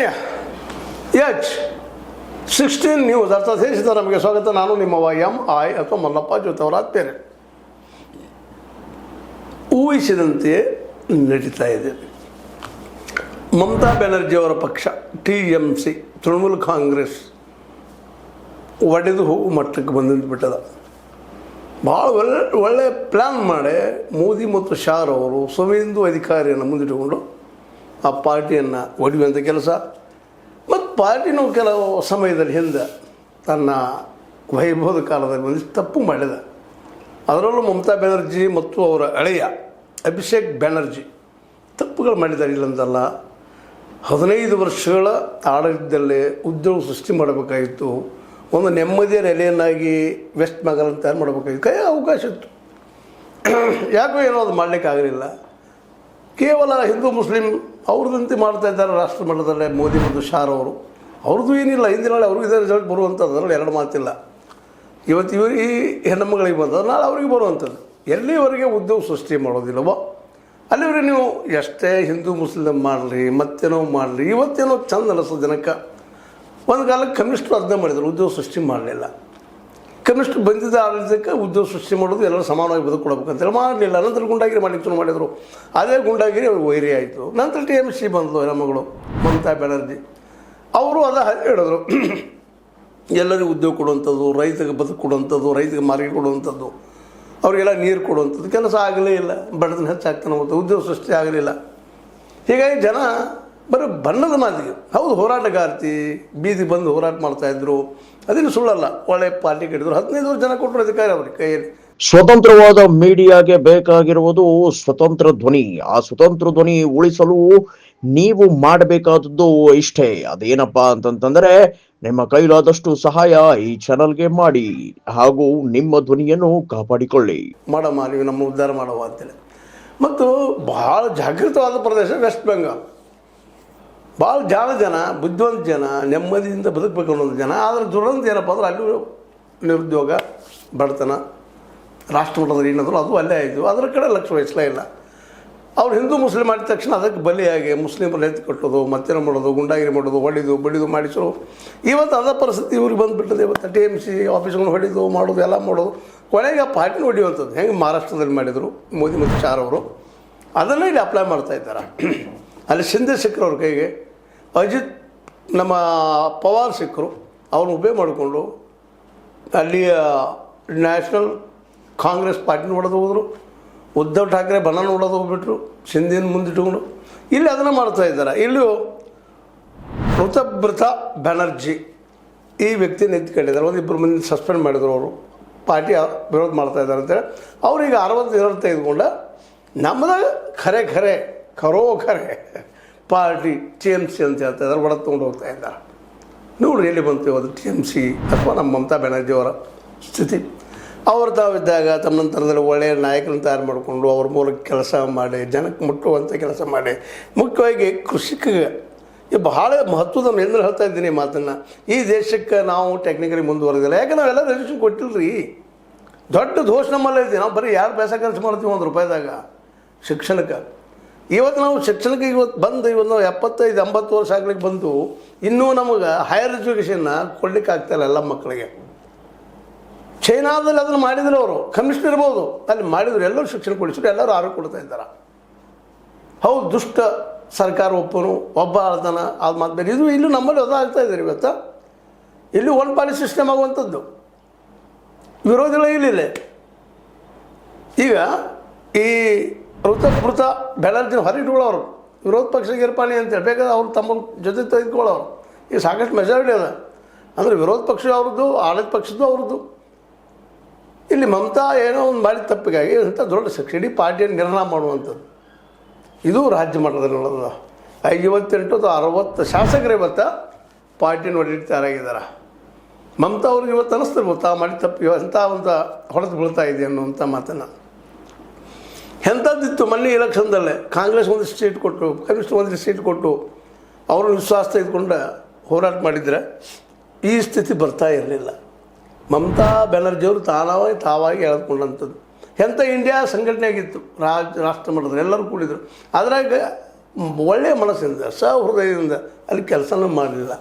NH16 news ಅರ್ಥಾತ್ ನಮಗೆ ಸ್ವಾಗತ. ನಾನು ನಿಮ್ಮ MI ಅಥವಾ ಮಲ್ಲಪ್ಪ ಜೋತವರಾಜ್ ಬೇರೆ. ಊಹಿಸಿದಂತೆ ನಡೀತಾ ಇದೆ. ಮಮತಾ ಬ್ಯಾನರ್ಜಿಯವರ ಪಕ್ಷ TMC ತೃಣಮೂಲ ಕಾಂಗ್ರೆಸ್ ಒಡೆದು ಹೋಗುವ ಮಟ್ಟಕ್ಕೆ ಬಂದುಬಿಟ್ಟದ. ಭಾಳ ಒಳ್ಳೆಯ ಪ್ಲ್ಯಾನ್ ಮಾಡಿ ಮೋದಿ ಮತ್ತು ಶಾರ್ ಅವರು ಸುವೇಂದು ಅಧಿಕಾರಿಯನ್ನು ಮುಂದಿಟ್ಟುಕೊಂಡು ಆ ಪಾರ್ಟಿಯನ್ನು ಒಡೆಯುವಂಥ ಕೆಲಸ. ಮತ್ತು ಪಾರ್ಟಿನೂ ಕೆಲವು ಸಮಯದಲ್ಲಿ ಹಿಂದೆ ತನ್ನ ವೈಭವದ ಕಾಲದಲ್ಲಿ ಒಂದು ತಪ್ಪು ಮಾಡಿದ. ಅದರಲ್ಲೂ ಮಮತಾ ಬ್ಯಾನರ್ಜಿ ಮತ್ತು ಅವರ ಹಳೆಯ ಅಭಿಷೇಕ್ ಬ್ಯಾನರ್ಜಿ ತಪ್ಪುಗಳು ಮಾಡಿದ್ದಾರೆ. ಇಲ್ಲಂತಲ್ಲ, 15 ವರ್ಷಗಳ ಆಡಳಿತದಲ್ಲೇ ಉದ್ಯೋಗ ಸೃಷ್ಟಿ ಮಾಡಬೇಕಾಗಿತ್ತು. ಒಂದು ನೆಮ್ಮದಿಯ ನೆಲೆಯನ್ನಾಗಿ ವೆಸ್ಟ್ ಬೆಂಗಾಲ್ ತಯಾರು ಮಾಡಬೇಕಾಗಿತ್ತು. ಕೈ ಅವಕಾಶ ಇತ್ತು, ಯಾಕೋ ಏನೋ ಅದು ಮಾಡಲಿಕ್ಕಾಗಲಿಲ್ಲ. ಕೇವಲ ಹಿಂದೂ ಮುಸ್ಲಿಂ ಅವ್ರದ್ದಂತೆ ಮಾಡ್ತಾ ಇದ್ದಾರೆ ರಾಷ್ಟ್ರ ಮಟ್ಟದಲ್ಲೇ ಮೋದಿ ಮತ್ತು ಶಾರ್ ಅವರು. ಅವ್ರದ್ದು ಏನಿಲ್ಲ, ಹಿಂದಿನಾಳೆ ಅವ್ರಿಗೂ ಇದೇ ರಿಸಲ್ಟ್ ಬರುವಂಥದ್ದು, ಅದರಲ್ಲಿ ಎರಡು ಮಾತಿಲ್ಲ. ಇವತ್ತು ಇವರು ಈ ಹೆಣ್ಣುಮಗಳಿಗೆ ಬಂದದ್ದು, ನಾಳೆ ಅವರಿಗೆ ಬರುವಂಥದ್ದು. ಎಲ್ಲಿವರೆಗೆ ಉದ್ಯೋಗ ಸೃಷ್ಟಿ ಮಾಡೋದಿಲ್ಲವೋ ಅಲ್ಲಿವರೆಗೆ ನೀವು ಎಷ್ಟೇ ಹಿಂದೂ ಮುಸ್ಲಿಂ ಮಾಡಲಿ ಮತ್ತೇನೋ ಮಾಡಲಿ. ಇವತ್ತೇನೋ ಚಂದ ಅನಿಸೋ ಜನಕ್ಕೆ. ಒಂದು ಕಾಲಕ್ಕೆ ಕಮ್ಯುನಿಸ್ಟರು ಅದನ್ನೇ ಮಾಡಿದರು, ಉದ್ಯೋಗ ಸೃಷ್ಟಿ ಮಾಡಲಿಲ್ಲ. ಕಮ್ಯುನಿಸ್ಟ್ ಬಂದಿದ್ದ ಆಡಳಿತಕ್ಕೆ ಉದ್ಯೋಗ ಸೃಷ್ಟಿ ಮಾಡೋದು ಎಲ್ಲರೂ ಸಮಾನವಾಗಿ ಬದುಕೊಡ್ಬೇಕಂತೇಳಿ ಮಾಡಲಿಲ್ಲ. ನಂತರ ಗುಂಡಾಗಿರಿ ಮಾಡಲಿಕ್ಕೆ ಶುರು ಮಾಡಿದರು. ಅದೇ ಗುಂಡಾಗಿರಿ ಅವ್ರಿಗೆ ವೈರಿ ಆಯಿತು. ನಂತರ TMC ಬಂದಳು, ಹೆಣ್ಮಗಳು ಮಮತಾ ಬ್ಯಾನರ್ಜಿ ಅವರು ಅದ ಹೇಳಿದ್ರು, ಎಲ್ಲರಿಗೂ ಉದ್ಯೋಗ ಕೊಡುವಂಥದ್ದು, ರೈತಗೆ ಬದುಕು ಕೊಡುವಂಥದ್ದು, ರೈತಗೆ ಮಾರ್ಕೆಟ್ ಕೊಡುವಂಥದ್ದು, ಅವರಿಗೆಲ್ಲ ನೀರು ಕೊಡುವಂಥದ್ದು. ಕೆಲಸ ಆಗಲೇ ಇಲ್ಲ, ಬಡತನ ಹೆಚ್ಚಾಗ್ತಾನೆ ಹೋಗ್ತದೆ, ಉದ್ಯೋಗ ಸೃಷ್ಟಿ ಆಗಲಿಲ್ಲ. ಹೀಗಾಗಿ ಜನ ಬರೀ ಬಣ್ಣದ ಮಾತಿಗೆ, ಹೌದು ಹೋರಾಟಗಾರ್ತಿ ಬೀದಿ ಬಂದು ಹೋರಾಟ ಮಾಡ್ತಾಯಿದ್ರು, ಅದೇನು ಸುಳ್ಳಲ್ಲ. ಒಳ್ಳೆ ಪಾರ್ಟಿ ಕಟ್ಟಿದ್ರು, 15 ವರ್ಷ ಜನ ಕೊಟ್ಟರು ಅಧಿಕಾರಿ ಅವ್ರಿಗೆ ಕೈಯಲ್ಲಿ. ಸ್ವತಂತ್ರವಾದ ಮೀಡಿಯಾಗೆ ಬೇಕಾಗಿರುವುದು ಸ್ವತಂತ್ರ ಧ್ವನಿ. ಆ ಸ್ವತಂತ್ರ ಧ್ವನಿ ಉಳಿಸಲು ನೀವು ಮಾಡಬೇಕಾದದ್ದು ಇಷ್ಟೇ. ಅದೇನಪ್ಪಾ ಅಂತಂತಂದ್ರೆ, ನಿಮ್ಮ ಕೈಲಾದಷ್ಟು ಸಹಾಯ ಈ ಚಾನಲ್ಗೆ ಮಾಡಿ ಹಾಗೂ ನಿಮ್ಮ ಧ್ವನಿಯನ್ನು ಕಾಪಾಡಿಕೊಳ್ಳಿ. ಮಾಡಮ್ಮ, ನೀವು ನಮ್ಮ ಉದ್ಧಾರ ಮಾಡುವ ಅಂತೇಳಿ. ಮತ್ತು ಭಾಳ ಜಾಗೃತವಾದ ಪ್ರದೇಶ ವೆಸ್ಟ್ ಬೆಂಗಾಲ್. ಭಾಳ ಜನ ಬುದ್ಧಿವಂತ ಜನ, ನೆಮ್ಮದಿಯಿಂದ ಬದುಕಬೇಕು ಅನ್ನೋದು ಜನ. ಆದರೆ ದುರಂತ ಏನಪ್ಪ ಅಂದ್ರೆ ಅಲ್ಲಿ ನಿರುದ್ಯೋಗ, ಬಡತನ, ರಾಷ್ಟ್ರ ಮಟ್ಟದಲ್ಲಿ ಏನಾದರೂ ಅದು ಅಲ್ಲೇ ಆಯಿತು. ಅದರ ಕಡೆ ಲಕ್ಷ್ಯ ವಹಿಸಲೇ ಇಲ್ಲ. ಅವ್ರು ಹಿಂದೂ ಮುಸ್ಲಿಂ ಮಾಡಿದ ತಕ್ಷಣ ಅದಕ್ಕೆ ಬಲಿಯಾಗಿ ಮುಸ್ಲಿಮರು ಎತ್ತಿ ಕಟ್ಟೋದು, ಮತ್ತೇನು ಮಾಡೋದು, ಗುಂಡಾಗಿರಿ ಮಾಡೋದು, ಹೊಡಿದು ಬಡಿದು ಮಾಡಿಸೋರು. ಇವತ್ತು ಅದ ಪರಿಸ್ಥಿತಿ ಇವ್ರಿಗೆ ಬಂದುಬಿಟ್ಟದೆ. ಇವತ್ತು TMC ಆಫೀಸ್ಗಳು ಹೊಡಿದು ಮಾಡೋದು, ಎಲ್ಲ ಮಾಡೋದು, ಕೊನೆಗೆ ಆ ಪಾರ್ಟಿನ ಹೊಡಿಯುವಂಥದ್ದು. ಹೆಂಗೆ ಮಹಾರಾಷ್ಟ್ರದಲ್ಲಿ ಮಾಡಿದರು ಮೋದಿ ಮತ್ತು ಶಾರ್ ಅವರು, ಅದನ್ನೇ ಇಲ್ಲಿ ಅಪ್ಲೈ ಮಾಡ್ತಾ ಇದ್ದಾರೆ. ಅಲ್ಲಿ ಶಿಂದೆ ಸಿಕ್ಕರು ಅವ್ರ ಕೈಗೆ, ಅಜಿತ್ ನಮ್ಮ ಪವಾರ್ ಸಿಕ್ಕರು, ಅವ್ರನ್ನ ಉಪಯೋಗ ಮಾಡಿಕೊಂಡು ಅಲ್ಲಿಯ ನ್ಯಾಷನಲ್ ಕಾಂಗ್ರೆಸ್ ಪಾರ್ಟಿನ ಹೊಡೆದು ಹೋದರು. ಉದ್ಧವ್ ಠಾಕ್ರೆ ಬನಾನ ಹೊಡೆದು ಹೋಗ್ಬಿಟ್ರು, ಶಿಂದೆನ ಮುಂದಿಟ್ಟುಕೊಂಡು. ಇಲ್ಲಿ ಅದನ್ನು ಮಾಡ್ತಾ ಇದ್ದಾರೆ. ಇಲ್ಲೂ ಋತಬ್ರತ ಬ್ಯಾನರ್ಜಿ ಈ ವ್ಯಕ್ತಿನ ಎತ್ಕೊಂಡಿದ್ದಾರೆ. ಒಂದಿಬ್ಬರು ಮಂದಿ ಸಸ್ಪೆಂಡ್ ಮಾಡಿದರು. ಅವರು ಪಾರ್ಟಿ ವಿರೋಧ ಮಾಡ್ತಾ ಇದ್ದಾರೆ ಅಂತೇಳಿ ಅವ್ರಿಗೆ 60 ತೆಗೆದುಕೊಂಡ ನಮ್ಮದಾಗ ಖರೆ ಪಾರ್ಟಿ TMC ಅಂತ ಹೇಳ್ತಾ ಇದ್ದಾರೆ, ಒಡೆದು ತೊಗೊಂಡು ಹೋಗ್ತಾ ಇದ್ದಾರೆ. ನೋಡ್ರಿ ಎಲ್ಲಿ ಬಂತು ಅದು TMC ಅಥವಾ ನಮ್ಮ ಮಮತಾ ಬ್ಯಾನರ್ಜಿಯವರ ಸ್ಥಿತಿ. ಅವರು ತಾವಿದ್ದಾಗ ತಮ್ಮ ನಂತರದಲ್ಲಿ ಒಳ್ಳೆಯ ನಾಯಕರನ್ನು ತಯಾರು ಮಾಡಿಕೊಂಡು ಅವ್ರ ಮೂಲಕ ಕೆಲಸ ಮಾಡಿ ಜನಕ್ಕೆ ಮುಟ್ಟುವಂಥ ಕೆಲಸ ಮಾಡಿ, ಮುಖ್ಯವಾಗಿ ಕೃಷಿಕಗೆ ಬಹಳ ಮಹತ್ವದ ಎಂದು ಹೇಳ್ತಾ ಇದ್ದೀನಿ ಮಾತನ್ನು. ಈ ದೇಶಕ್ಕೆ ನಾವು ಟೆಕ್ನಿಕಲಿ ಮುಂದುವರೆದಿಲ್ಲ, ಯಾಕೆ ನಾವೆಲ್ಲ ರಿಸರ್ವೇಷನ್ ಕೊಟ್ಟಿಲ್ಲ ರೀ. ದೊಡ್ಡ ದೋಷ ನಮ್ಮಲ್ಲೇ ಇದ್ದೀವಿ. ನಾವು ಬರೀ ಯಾರು ಪೈಸಾ ಖರ್ಚು ಮಾಡ್ತೀವಿ ₹1 ಶಿಕ್ಷಣಕ್ಕೆ. ಇವತ್ತು ನಾವು ಶಿಕ್ಷಣಕ್ಕೆ ಇವತ್ತು ನಾವು 75-80 ವರ್ಷ ಆಗ್ಲಿಕ್ಕೆ ಬಂದು ಇನ್ನೂ ನಮಗೆ ಹೈಯರ್ ಎಜುಕೇಷನ್ನ ಕೊಡ್ಲಿಕ್ಕೆ ಆಗ್ತಾಯಿಲ್ಲ ಎಲ್ಲ ಮಕ್ಕಳಿಗೆ. ಚೈನಾದಲ್ಲಿ ಅದನ್ನು ಮಾಡಿದ್ರು ಅವರು, ಕಮ್ಯುನಿಸ್ಟ್ ಇರ್ಬೋದು, ಅಲ್ಲಿ ಮಾಡಿದ್ರು, ಎಲ್ಲರೂ ಶಿಕ್ಷಣ ಕೊಡಿಸಿದ್ರು, ಎಲ್ಲರೂ ಆರೋಗ್ಯ ಕೊಡ್ತಾ ಇದ್ದಾರೆ. ಹೌದು, ದುಷ್ಟ ಸರ್ಕಾರ ಒಬ್ಬ ಆಳ್ತಾನ, ಅದು ಮಾತು ಬೇರೆ. ಇದು ಇಲ್ಲೂ ನಮ್ಮಲ್ಲಿ ಆಗ್ತಾ ಇದ್ದಾರೆ. ಇವತ್ತು ಇಲ್ಲಿ ಒನ್ ಪಾರ್ಟಿ ಸಿಸ್ಟಮ್ ಆಗುವಂಥದ್ದು, ವಿರೋಧಿಗಳು ಇಲ್ಲಿಲ್ಲ. ಈಗ ಈ ಋತಬ್ರತ ಬ್ಯಾನರ್ಜಿನ ಹೊರಗಿಟ್ಕೊಳ್ಳೋರು ವಿರೋಧ ಪಕ್ಷ ಗಿರ್ಪಾಣಿ ಅಂತೇಳಿ ಬೇಕಾದ್ರೆ ಅವ್ರು ತಮ್ಮ ಜೊತೆ ತೆಗೆದುಕೊಳ್ಳೋರು. ಈಗ ಸಾಕಷ್ಟು ಮೆಜಾರಿಟಿ ಅದ. ಅಂದರೆ ವಿರೋಧ ಪಕ್ಷ ಅವ್ರದ್ದು, ಆಡಳಿತ ಪಕ್ಷದ್ದು ಅವ್ರದ್ದು. ಇಲ್ಲಿ ಮಮತಾ ಏನೋ ಒಂದು ಮಾಡಿದ ತಪ್ಪಿಗಾಗಿ ಇಂಥ ದೊಡ್ಡ ಇಡೀ ಪಾರ್ಟಿಯನ್ನು ನಿರ್ಣಯ ಮಾಡುವಂಥದ್ದು. ಇದು ರಾಜ್ಯ ಮಟ್ಟದಲ್ಲಿ ನೋಡೋದು. 58-60 ಶಾಸಕರು ಇವತ್ತು ಪಾರ್ಟಿನ ಹೊಡಿಲಿಕ್ಕೆ ತಯಾರಾಗಿದ್ದಾರೆ. ಮಮತಾ ಅವ್ರಿಗೆ ಇವತ್ತು ಅನ್ನಿಸ್ತಿರ್ಬೋದು ತಾ ಮಾಡಿದ ತಪ್ಪು ಎಂಥ ಒಂದು ಹೊಡೆದು ಬೀಳ್ತಾ ಇದೆ ಅನ್ನುವಂಥ ಮಾತನ್ನು. ಎಂಥದ್ದಿತ್ತು ಮೊನ್ನೆ ಎಲೆಕ್ಷನ್ದಲ್ಲೇ ಕಾಂಗ್ರೆಸ್ ಒಂದು ಸೀಟ್ ಕೊಟ್ಟು, ಕನಿಷ್ಠ ಒಂದು ಸೀಟ್ ಕೊಟ್ಟು ಅವರು ವಿಶ್ವಾಸ ತೆಗೆದುಕೊಂಡು ಹೋರಾಟ ಮಾಡಿದರೆ ಈ ಸ್ಥಿತಿ ಬರ್ತಾ ಇರಲಿಲ್ಲ. ಮಮತಾ ಬ್ಯಾನರ್ಜಿಯವರು ತಾವಾಗಿ ಎಳೆದುಕೊಂಡಂಥದ್ದು. ಎಂಥ ಇಂಡಿಯಾ ಸಂಘಟನೆ ಆಗಿತ್ತು ರಾಷ್ಟ್ರ ಮಟ್ಟದಲ್ಲಿ, ಎಲ್ಲರೂ ಕೂಡಿದರು. ಅದ್ರಾಗ ಒಳ್ಳೆಯ ಮನಸ್ಸಿಂದ ಸಹೃದಯದಿಂದ ಅಲ್ಲಿ ಕೆಲಸನೂ ಮಾಡಲಿಲ್ಲ.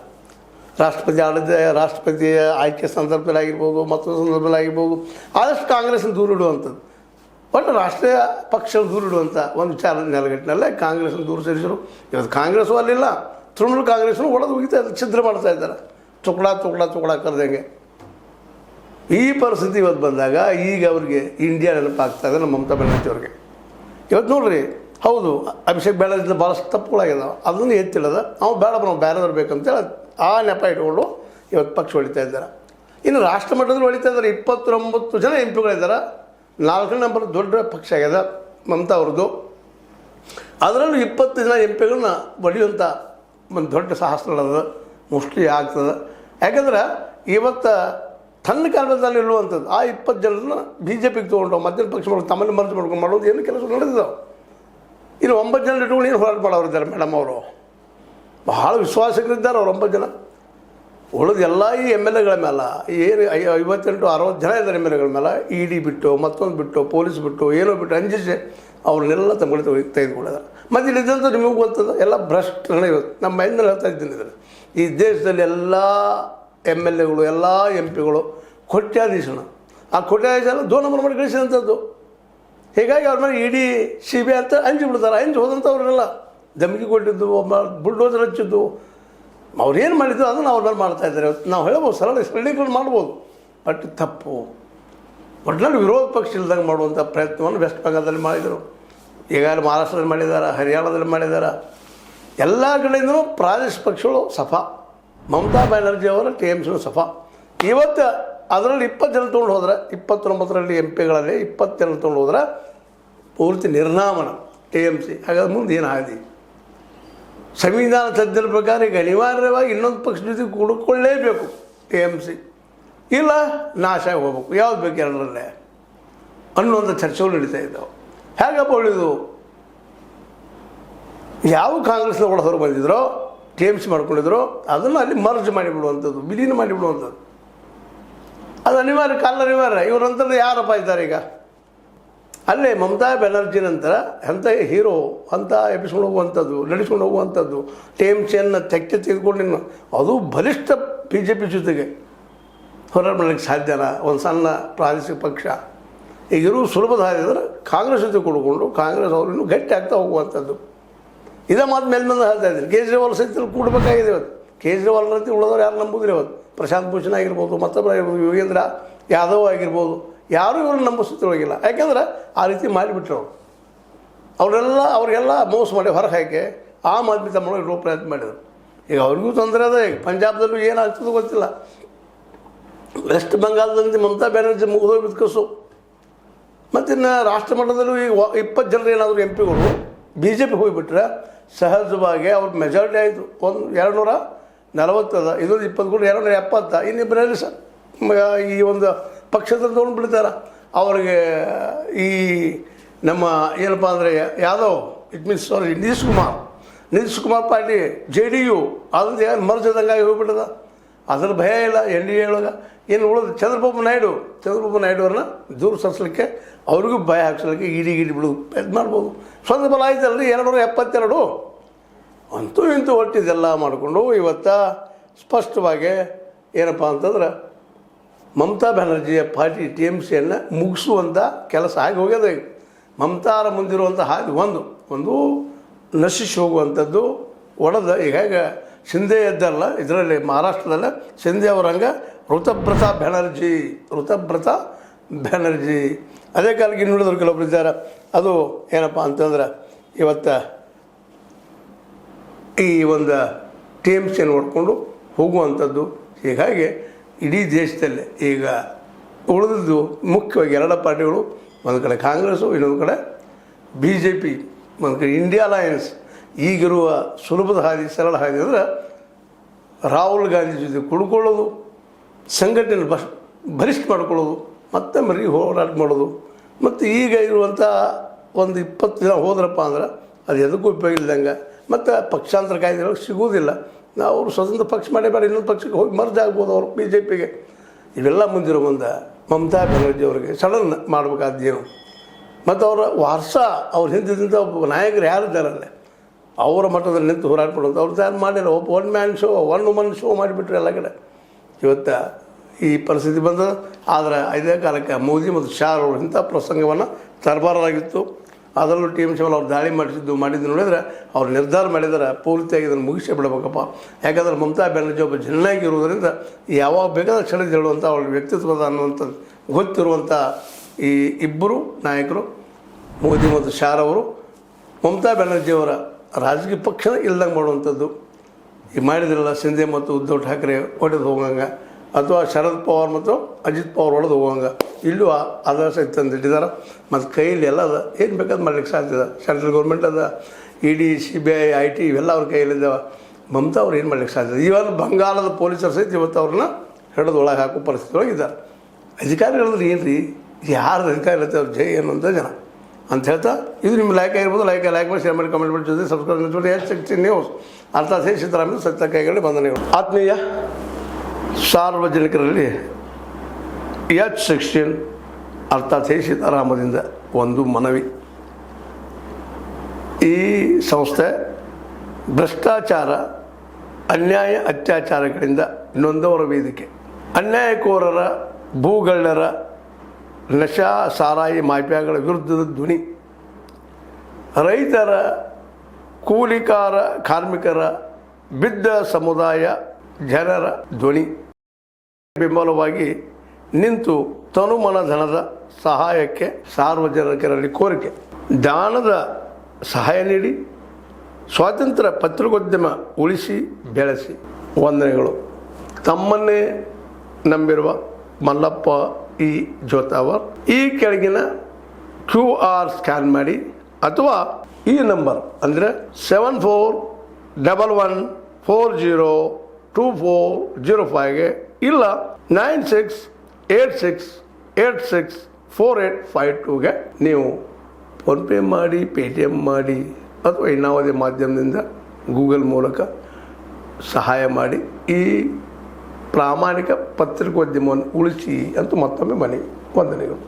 ರಾಷ್ಟ್ರಪತಿ ಆಯ್ಕೆ ಸಂದರ್ಭದಲ್ಲಿ ಆಗಿರ್ಬೋದು, ಮತ್ತೊಂದು ಸಂದರ್ಭದಲ್ಲಿ ಆಗಿರ್ಬೋದು, ಆದಷ್ಟು ಕಾಂಗ್ರೆಸ್ನ ದೂರಿಡುವಂಥದ್ದು, ಒಟ್ಟು ರಾಷ್ಟ್ರೀಯ ಪಕ್ಷ ದೂರಿಡುವಂಥ ಒಂದು ವಿಚಾರ ನೆಲಗಟ್ಟಿನಲ್ಲೇ ಕಾಂಗ್ರೆಸ್ನ ದೂರ ಸರಿಸರು. ಇವತ್ತು ಕಾಂಗ್ರೆಸ್ಸು ಅಲ್ಲಿಲ್ಲ, ತೃಣಮೂಲ ಕಾಂಗ್ರೆಸ್ನು ಒಡೆದು ಹೋಗಿತಾ ಇದ್ದಾರೆ, ಛಿದ್ರ ಮಾಡ್ತಾ ಇದ್ದಾರೆ, ತುಕಡ ಕರೆದಂಗೆ. ಈ ಪರಿಸ್ಥಿತಿ ಇವತ್ತು ಬಂದಾಗ ಈಗ ಅವ್ರಿಗೆ ಇಂಡಿಯಾ ನೆನಪಾಗ್ತಾ ಇದೆ ನಮ್ಮ ಮಮತಾ ಬ್ಯಾನರ್ಜಿ ಅವ್ರಿಗೆ. ಇವತ್ತು ನೋಡ್ರಿ, ಹೌದು ಅಭಿಷೇಕ್ ಬ್ಯಾನರ್ಜಿಯಿಂದ ಭಾಳಷ್ಟು ತಪ್ಪುಗಳಾಗಿದ್ದಾವೆ, ಅದನ್ನು ಎತ್ತಿಲ್ಲದ ಅವ್ನು ಬೇಡ ನಾವು ಬೇರೆದವ್ರು ಬೇಕಂತೇಳಿ ಆ ನೆಪ ಇಟ್ಕೊಂಡು ಇವತ್ತು ಪಕ್ಷ ಹೊಡಿತಾ ಇದ್ದಾರೆ. ಇನ್ನು ರಾಷ್ಟ್ರ ಮಟ್ಟದಲ್ಲಿ ಹೊಡಿತಾ ಇದ್ದಾರೆ. 29 ಜನ ಎಂ ಪಿಗಳಿದ್ದಾರೆ. 4ನೇ ನಂಬರ್ ದೊಡ್ಡ ಪಕ್ಷ ಆಗ್ಯದ ಮಮತಾ ಅವ್ರದ್ದು. ಅದರಲ್ಲೂ 20 ಜನ ಎಂ ಪಿಗಳನ್ನ ಹೊಡೆಯುವಂಥ ಒಂದು ದೊಡ್ಡ ಸಾಹಸ ನಡೆದ ಮೋಸ್ಟ್ಲಿ ಆಗ್ತದೆ. ಯಾಕಂದ್ರೆ ಇವತ್ತು ತನ್ನ ಕಾಲದಲ್ಲಿ ಇರುವಂಥದ್ದು ಆ 20 ಜನರನ್ನ BJPಗೆ ತೊಗೊಂಡು ಮಧ್ಯ ಪಕ್ಷ ಮಾಡೋದು, ತಮ್ಮಲ್ಲಿ ಮರ್ಜ್ ಮಾಡ್ಕೊಂಡು ಮಾಡೋದು ಏನು ಕೆಲಸ ನಡೆದಿದ್ದಾವೆ. ಇನ್ನು 9 ಜನ ಇಟ್ಕೊಂಡು ಏನು ಹೋರಾಟ ಮಾಡೋರಿದ್ದಾರೆ ಮೇಡಮ್ ಅವರು. ಬಹಳ ವಿಶ್ವಾಸಗಳಿದ್ದಾರೆ ಅವ್ರು 9 ಜನ. ಉಳಿದ ಎಲ್ಲ ಈ ಎಮ್ ಎಲ್ ಎಗಳ ಮೇಲೆ ಏನು 58-60 ಜನ ಇದ್ದಾರೆ ಎಮ್ ಎಲ್ ಎಗಳ ಮೇಲೆ. ED ಬಿಟ್ಟು, ಮತ್ತೊಂದು ಬಿಟ್ಟು, ಪೊಲೀಸ್ ಬಿಟ್ಟು, ಏನೋ ಬಿಟ್ಟು ಅಂಜಿಸಿ ಅವ್ರನ್ನೆಲ್ಲ ತಗೊಳ್ಳಿ ತೆಗೆದುಕೊಂಡಿದ್ದಾರೆ. ಮತ್ತು ಇಲ್ಲಿದ್ದಂಥ ನಿಮಗೂ ಗೊತ್ತದ ಎಲ್ಲ ಭ್ರಷ್ಟಗಳೇ. ಇವತ್ತು ನಮ್ಮ ಮೈಂದಲ್ಲಿ ಹೇಳ್ತಾ ಇದ್ದೀನಿ, ಇದನ್ನು ಈ ದೇಶದಲ್ಲಿ ಎಲ್ಲ ಎಮ್ ಎಲ್ ಎಗಳು, ಎಲ್ಲ ಎಂ ಪಿಗಳು ಕೊಟ್ಯಾಧೀಶನ. ಆ ಕೊಟ್ಯಾಧೀಶನ 2 ನಂಬರ್ ಮಾಡಿ ಗಳಿಸಿದಂಥದ್ದು. ಹೀಗಾಗಿ ಅವ್ರ ಮೇಲೆ ED CBI ಅಂತ ಅಂಜಿ ಬಿಡ್ತಾರೆ. ಅಂಜಿ ಹೋದಂಥವ್ರನ್ನೆಲ್ಲ ಧಮಕಿ ಕೊಟ್ಟಿದ್ದು, ಬುಲ್ಡೋಸರ್ ಹಚ್ಚಿದ್ದು, ಅವ್ರೇನು ಮಾಡಿದ್ದು ಅದನ್ನು ಅವ್ರ ಮೇಲೆ ಮಾಡ್ತಾಯಿದ್ದಾರೆ. ನಾವು ಹೇಳ್ಬೋದು, ಸರಳೀಕರಣ ಮಾಡ್ಬೋದು, ಬಟ್ ತಪ್ಪು. ಒಟ್ಟಿನಲ್ಲಿ ವಿರೋಧ ಪಕ್ಷ ಇಲ್ದಂಗೆ ಮಾಡುವಂಥ ಪ್ರಯತ್ನವನ್ನು ವೆಸ್ಟ್ ಬೆಂಗಾಲದಲ್ಲಿ ಮಾಡಿದರು, ಈಗಾಗಲೇ ಮಹಾರಾಷ್ಟ್ರದಲ್ಲಿ ಮಾಡಿದ್ದಾರೆ, ಹರಿಯಾಣದಲ್ಲಿ ಮಾಡಿದ್ದಾರೆ. ಎಲ್ಲ ಕಡೆಯಿಂದಲೂ ಪ್ರಾದೇಶಿಕ ಪಕ್ಷಗಳು ಸಫಾ. ಮಮತಾ ಬ್ಯಾನರ್ಜಿ ಅವರ TMCನೂ ಸಫಾ. ಇವತ್ತು ಅದರಲ್ಲಿ 20 ಜನ ತೊಗೊಂಡು ಹೋದ್ರೆ, 29ರಲ್ಲಿ ಎಂ ಪಿಗಳಲ್ಲಿ 20 ಜನ ತೊಗೊಂಡು ಹೋದ್ರೆ ಪೂರ್ತಿ ನಿರ್ನಾಮನ TMC. ಹಾಗಾದ್ರೆ ಮುಂದೆ ಏನು ಹಾದಿ? ಸಂವಿಧಾನ ತಜ್ಞರ ಪ್ರಕಾರ ಈಗ ಅನಿವಾರ್ಯವಾಗಿ ಇನ್ನೊಂದು ಪಕ್ಷ ಜೊತೆ ಕೂಡಿಕೊಳ್ಳೇಬೇಕು TMC, ಇಲ್ಲ ನಾಶ ಆಗಿ ಹೋಗ್ಬೇಕು. ಯಾವ್ದು ಬೇಕು ಎರಡರಲ್ಲೇ ಅನ್ನುವಂಥ ಚರ್ಚೆಗಳು ನಡೀತಾ ಇದ್ದಾವೆ. ಹೇಗಪ್ಪ ಉಳಿದು ಯಾವ ಕಾಂಗ್ರೆಸ್ನ ಒಳ ಹೊರ ಬಂದಿದ್ರೋ TMC ಮಾಡ್ಕೊಂಡಿದ್ರು ಅದನ್ನು ಅಲ್ಲಿ ಮರ್ಜ್ ಮಾಡಿಬಿಡುವಂಥದ್ದು, ವಿಲೀನ ಮಾಡಿಬಿಡುವಂಥದ್ದು. ಅದು ಅನಿವಾರ್ಯ, ಅನಿವಾರ್ಯ. ಇವರಂತಂದ್ರೆ ಯಾರಪ್ಪ ಇದ್ದಾರೆ ಈಗ ಅಲ್ಲೇ? ಮಮತಾ ಬ್ಯಾನರ್ಜಿ ನಂತರ ಅಂಥ ಹೀರೋ, ಅಂಥ ಎಬ್ಬಿಸ್ಕೊಂಡು ಹೋಗುವಂಥದ್ದು, ನಡೆಸ್ಕೊಂಡು ಹೋಗುವಂಥದ್ದು, TMCಯನ್ನು ತೆಗೆದುಕೊಂಡು ಅದು ಬಲಿಷ್ಠ BJP ಜೊತೆಗೆ ಹೋರಾಟ ಮಾಡಲಿಕ್ಕೆ ಸಾಧ್ಯನಾ? ಒಂದು ಸಣ್ಣ ಪ್ರಾದೇಶಿಕ ಪಕ್ಷ ಈಗಿರೋ ಸುಲಭದ ಹಾದಿದ್ರೆ ಕಾಂಗ್ರೆಸ್ ಜೊತೆ ಕೊಡ್ಕೊಂಡು ಕಾಂಗ್ರೆಸ್ ಅವರು ಇನ್ನೂ ಗಟ್ಟಿ ಆಗ್ತಾ ಹೋಗುವಂಥದ್ದು. ಇದೇ ಮಾತು ಮೇಲ್ಮೇಲೆ ಹೇಳ್ತಾ ಇದ್ದೀನಿ. ಕೇಜ್ರಿವಾಲ್ ಸಹಿತ ಕೂಡಬೇಕಾಗಿದೆ ಇವತ್ತು. ಕೇಜ್ರಿವಾಲ್ ರೀತಿ ಉಳಿದವ್ರು ಯಾರು ನಂಬುದಿಲ್ಲ ಇವತ್ತು. ಪ್ರಶಾಂತ್ ಭೂಷಣ್ ಆಗಿರ್ಬೋದು, ಮತ್ತೊಬ್ಬರು ಆಗಿರ್ಬೋದು, ಯೋಗೇಂದ್ರ ಯಾದವ್ ಆಗಿರ್ಬೋದು, ಯಾರೂ ಇವ್ರನ್ನ ನಂಬೋ ಸ್ಥಿತಿಯೊಳಗಿಲ್ಲ. ಯಾಕೆಂದ್ರೆ ಆ ರೀತಿ ಮಾಡಿಬಿಟ್ರು ಅವ್ರಿಗೆಲ್ಲ ಮೋಸ ಮಾಡಿ ಹೊರಗೆ ಹಾಕಿ ಆಮ್ ಆದ್ಮಿ ತಮ್ಮ ಇರೋ ಪ್ರಯತ್ನ ಮಾಡಿದರು. ಈಗ ಅವ್ರಿಗೂ ತೊಂದರೆ ಅದ. ಈಗ ಪಂಜಾಬ್ದಲ್ಲೂ ಏನಾಗ್ತದೋ ಗೊತ್ತಿಲ್ಲ. ವೆಸ್ಟ್ ಬೆಂಗಾಲದಲ್ಲಿ ಮಮತಾ ಬ್ಯಾನರ್ಜಿ ಮುಗಿದೋಗಿ ಕಸು. ಮತ್ತಿನ್ನು ರಾಷ್ಟ್ರ ಮಟ್ಟದಲ್ಲೂ ಈಗ 20 ಜನರು ಏನಾದರೂ ಎಂ ಪಿಗಳು BJP ಹೋಗಿಬಿಟ್ರೆ ಸಹಜವಾಗಿ ಅವ್ರ ಮೆಜಾರಿಟಿ ಆಯಿತು. 240 ಅದ, ಇದೊಂದು 20 ಕೂಡ 270. ಇನ್ನಿಬ್ಬರಲ್ಲಿ ಈ ಒಂದು ಪಕ್ಷದಲ್ಲಿ ತೊಗೊಂಡು ಬಿಡ್ತಾರೆ. ಅವ್ರಿಗೆ ಈ ನಮ್ಮ ಏನಪ್ಪ ಅಂದರೆ Yadav, it means Nitish Kumar party JDU ಅದಂತ ಏನು ಮರ್ಜದಂಗಾಗಿ ಹೋಗ್ಬಿಟ್ಟದ. ಅದ್ರ ಭಯ ಇಲ್ಲ NDA ಒಳಗೆ. ಏನು ಉಳಿದು ಚಂದ್ರಬಾಬು ನಾಯ್ಡು ಅವ್ರನ್ನ ದೂರ ಸರಿಸಲಿಕ್ಕೆ, ಅವ್ರಿಗೂ ಭಯ ಹಾಕ್ಸಲಿಕ್ಕೆ ED ಬಿಡೋದು ಇದು ಮಾಡ್ಬೋದು. ಸ್ವಂತ ಬಲ ಆಯ್ತಲ್ರಿ 272. ಅಂತೂ ಇಂತೂ ಒಟ್ಟಿದೆಲ್ಲ ಮಾಡಿಕೊಂಡು ಇವತ್ತು ಸ್ಪಷ್ಟವಾಗಿ ಏನಪ್ಪ ಅಂತಂದ್ರೆ ಮಮತಾ ಬ್ಯಾನರ್ಜಿಯ ಪಾರ್ಟಿ TMCಯನ್ನು ಮುಗಿಸುವಂಥ ಕೆಲಸ ಆಗಿ ಹೋಗ್ಯದ. ಈಗ ಮಮತಾರ ಮುಂದಿರುವಂಥ ಹಾದಿ ಒಂದು ನಶಿಸಿ ಹೋಗುವಂಥದ್ದು ಒಡೆದ. ಈಗ ಶಿಂದೆ ಎದ್ದಲ್ಲ, ಇದರಲ್ಲಿ ಮಹಾರಾಷ್ಟ್ರದಲ್ಲೇ ಶಿಂದೆ ಅವರಂಗೆ ಋತಬ್ರತ ಬ್ಯಾನರ್ಜಿ ಅದೇ ಕಾಲಕ್ಕೆ ಇನ್ನುಳಿದ್ರು ಕೆಲವೊಬ್ರು ಇದ್ದಾರೆ. ಅದು ಏನಪ್ಪ ಅಂತಂದ್ರೆ ಇವತ್ತು ಈ ಒಂದು TMCಯನ್ನು ನೋಡಿಕೊಂಡು ಹೋಗುವಂಥದ್ದು. ಹೀಗಾಗಿ ಇಡೀ ದೇಶದಲ್ಲಿ ಈಗ ಉಳಿದಿದ್ದು ಮುಖ್ಯವಾಗಿ 2 ಪಾರ್ಟಿಗಳು, ಒಂದು ಕಡೆ ಕಾಂಗ್ರೆಸ್ಸು, ಇನ್ನೊಂದು ಕಡೆ BJP, ಒಂದು ಕಡೆ ಇಂಡಿಯಾ ಅಲಯನ್ಸ್. ಈಗಿರುವ ಸುಲಭದ ಹಾದಿ, ಸರಳ ಹಾದಿ ಅಂದರೆ ರಾಹುಲ್ ಗಾಂಧಿ ಜೊತೆ ಕುಡ್ಕೊಳ್ಳೋದು, ಸಂಘಟನೆ ಬಲಿಷ್ಠ ಮಾಡ್ಕೊಳ್ಳೋದು, ಮತ್ತೆ ಮರಿ ಹೋರಾಟ ಮಾಡೋದು. ಮತ್ತು ಈಗ ಇರುವಂಥ ಒಂದು 20 ಜನ ಹೋದ್ರಪ್ಪ ಅಂದ್ರೆ ಅದು ಎದಕ್ಕೂ ಉಪಯೋಗ ಇಲ್ದಂಗೆ, ಮತ್ತು ಪಕ್ಷಾಂತರ ಕಾಯ್ದೆಗಳು ಸಿಗೋದಿಲ್ಲ. ಅವರು ಸ್ವತಂತ್ರ ಪಕ್ಷ ಮಾಡೇ ಬೇಡ, ಇನ್ನೊಂದು ಪಕ್ಷಕ್ಕೆ ಹೋಗಿ ಮರ್ಜ್ ಆಗ್ಬೋದು ಅವರು BJPಗೆ. ಇವೆಲ್ಲ ಮುಂದಿರೋ ಮುಂದೆ ಮಮತಾ ಬ್ಯಾನರ್ಜಿ ಅವರಿಗೆ ಸಡನ್ ಮಾಡಬೇಕಾದ್ದೇನು? ಮತ್ತು ಅವರ ವಾರಸ ಅವ್ರ ಹಿಂದಿದ್ದಂಥ ನಾಯಕರು ಯಾರಿದ್ದಾರಲ್ಲೇ ಅವರ ಮಟ್ಟದಲ್ಲಿ ನಿಂತು ಹೋರಾಟ ಮಾಡೋದು ಅವ್ರು ತಯಾರು ಮಾಡಿಲ್ಲ. One man show, one woman show ಮಾಡಿಬಿಟ್ರು ಎಲ್ಲ ಕಡೆ. ಇವತ್ತು ಈ ಪರಿಸ್ಥಿತಿ ಬಂದ. ಆದರೆ ಇದೇ ಕಾಲಕ್ಕೆ ಮೋದಿ ಮತ್ತು ಶಾ ಅವರು ಇಂಥ ಪ್ರಸಂಗವನ್ನು ತರಬಾರದಾಗಿತ್ತು. ಅದರಲ್ಲೂ TMC ಅವ್ರು ದಾಳಿ ಮಾಡಿದ್ದು ನೋಡಿದರೆ ಅವ್ರು ನಿರ್ಧಾರ ಮಾಡಿದರೆ ಪೂರ್ತಿಯಾಗಿ ಇದನ್ನು ಮುಗಿಸೇ ಬಿಡಬೇಕಪ್ಪ. ಯಾಕಂದರೆ ಮಮತಾ ಬ್ಯಾನರ್ಜಿ ಒಬ್ಬ ಜನನಾಗಿ ಇರುವುದರಿಂದ ಯಾವಾಗ ಬೇಕಾದ ಕ್ಷಣ ಹೇಳುವಂಥ ಅವಳ ವ್ಯಕ್ತಿತ್ವದ ಅನ್ನುವಂಥದ್ದು ಗೊತ್ತಿರುವಂಥ ಈ ಇಬ್ಬರು ನಾಯಕರು ಮೋದಿ ಮತ್ತು ಶಾ ಅವರು ಮಮತಾ ಬ್ಯಾನರ್ಜಿಯವರ ರಾಜಕೀಯ ಪಕ್ಷನ ಇಲ್ದಂಗೆ ಮಾಡುವಂಥದ್ದು ಈ ಮಾಡಿದ್ರಲ್ಲ. ಶಿಂದೆ ಮತ್ತು ಉದ್ಧವ್ ಠಾಕ್ರೆ ಹೊಡೆದು ಹೋಗಂಗೆ, ಅಥವಾ ಶರದ್ ಪವಾರ್ ಮತ್ತು ಅಜಿತ್ ಪವಾರ್ ಹೊಡೆದು ಹೋಗಂಗೆ ಇಲ್ಲೂ ಆದರ್ಶ ತಂದಿಟ್ಟಿದ್ದಾರೆ. ಮತ್ತು ಕೈಯಲ್ಲಿ ಎಲ್ಲ ಅದ, ಏನು ಬೇಕಾದ್ರೆ ಮಾಡ್ಲಿಕ್ಕೆ ಸಾಧ್ಯ ಇದೆ. ಸೆಂಟ್ರಲ್ ಗೌರ್ಮೆಂಟ್ ಅದ, ED, CBI, IT ಇವೆಲ್ಲ ಅವ್ರ ಕೈಯಲ್ಲಿದ್ದಾವೆ. ಮಮತಾ ಅವ್ರು ಏನು ಮಾಡ್ಲಿಕ್ಕೆ ಸಾಧ್ಯ ಇದೆ. ಇವನ್ ಬಂಗಾಳದ ಪೊಲೀಸರು ಸಹಿತ ಇವತ್ತು ಅವ್ರನ್ನ ಹಿಡಿದು ಒಳಗೆ ಹಾಕೋ ಪರಿಸ್ಥಿತಿ ಒಳಗಿದ್ದಾರೆ. ಅಧಿಕಾರಿಗಳಂದ್ರೆ ಏನು ರೀ, ಯಾರು ಅಧಿಕಾರಿ ಇರುತ್ತೆ ಅವ್ರು ಜೈ ಅನ್ನುವಂಥ ಜನ ಅಂತ ಹೇಳ್ತಾ, ಇದು ನಿಮ್ಮ ಲೈಕ್ ಆಗಿರ್ಬೋದು. ಲೈಕ್ ಮಾಡಿ, ಶೇರ್ ಮಾಡಿ, ಕಮೆಂಟ್ ಮಾಡಿ, ಜೊತೆ ಸಬ್ಸ್ಕ್ರೈಬ್ ಮಾಡಿ. H16 ನ್ಯೂಸ್ ಅರ್ಥಾತ್ ಸಿದ್ದರಾಮಯ್ಯ ಸತ್ಯ ಕೈಗಡೆ ಬಂಧನಗಳು. ಆತ್ಮೀಯ ಸಾರ್ವಜನಿಕರಲ್ಲಿ H16 ಅರ್ಥಾತ್ ಸೀತಾರಾಮದಿಂದ ಒಂದು ಮನವಿ. ಈ ಸಂಸ್ಥೆ ಭ್ರಷ್ಟಾಚಾರ, ಅನ್ಯಾಯ, ಅತ್ಯಾಚಾರಗಳಿಂದ ನೊಂದವರ ವೇದಿಕೆ. ಅನ್ಯಾಯಕೋರರ, ಭೂಗಳ್ಳರ, ನಶಾ ಸಾರಾಯಿ ಮಾಫಿಯಾಗಳ ವಿರುದ್ಧದ ಧ್ವನಿ. ರೈತರ, ಕೂಲಿಕಾರ, ಕಾರ್ಮಿಕರ, ಬಿದ್ದ ಸಮುದಾಯ ಜನರ ಧ್ವನಿ. ಬೆಂಬಲವಾಗಿ ನಿಂತು ತನುಮನ ಧನದ ಸಹಾಯಕ್ಕೆ ಸಾರ್ವಜನಿಕರಲ್ಲಿ ಕೋರಿಕೆ. ದಾನದ ಸಹಾಯ ನೀಡಿ ಸ್ವಾತಂತ್ರ್ಯ ಪತ್ರಿಕೋದ್ಯಮ ಉಳಿಸಿ ಬೆಳೆಸಿ. ವಂದನೆಗಳು. ತಮ್ಮನ್ನೇ ನಂಬಿರುವ ಮಲ್ಲಪ್ಪ ಇ ಜೋತಾವರ್. ಈ ಕೆಳಗಿನ QR ಸ್ಕ್ಯಾನ್ ಮಾಡಿ ಅಥವಾ ಈ ನಂಬರ್ ಅಂದರೆ 7411402405ಗೆ ಇಲ್ಲ 9686864852ಗೆ ನೀವು ಫೋನ್ಪೇ ಮಾಡಿ, ಪೇಟಿಎಮ್ ಮಾಡಿ, ಅಥವಾ ಇನ್ನಾವುದೇ ಮಾಧ್ಯಮದಿಂದ ಗೂಗಲ್ ಮೂಲಕ ಸಹಾಯ ಮಾಡಿ ಈ ಪ್ರಾಮಾಣಿಕ ಪತ್ರಿಕೋದ್ಯಮವನ್ನು ಉಳಿಸಿ ಅಂತ ಮತ್ತೊಮ್ಮೆ ಮನವಿ. ವಂದನೆಗಳು.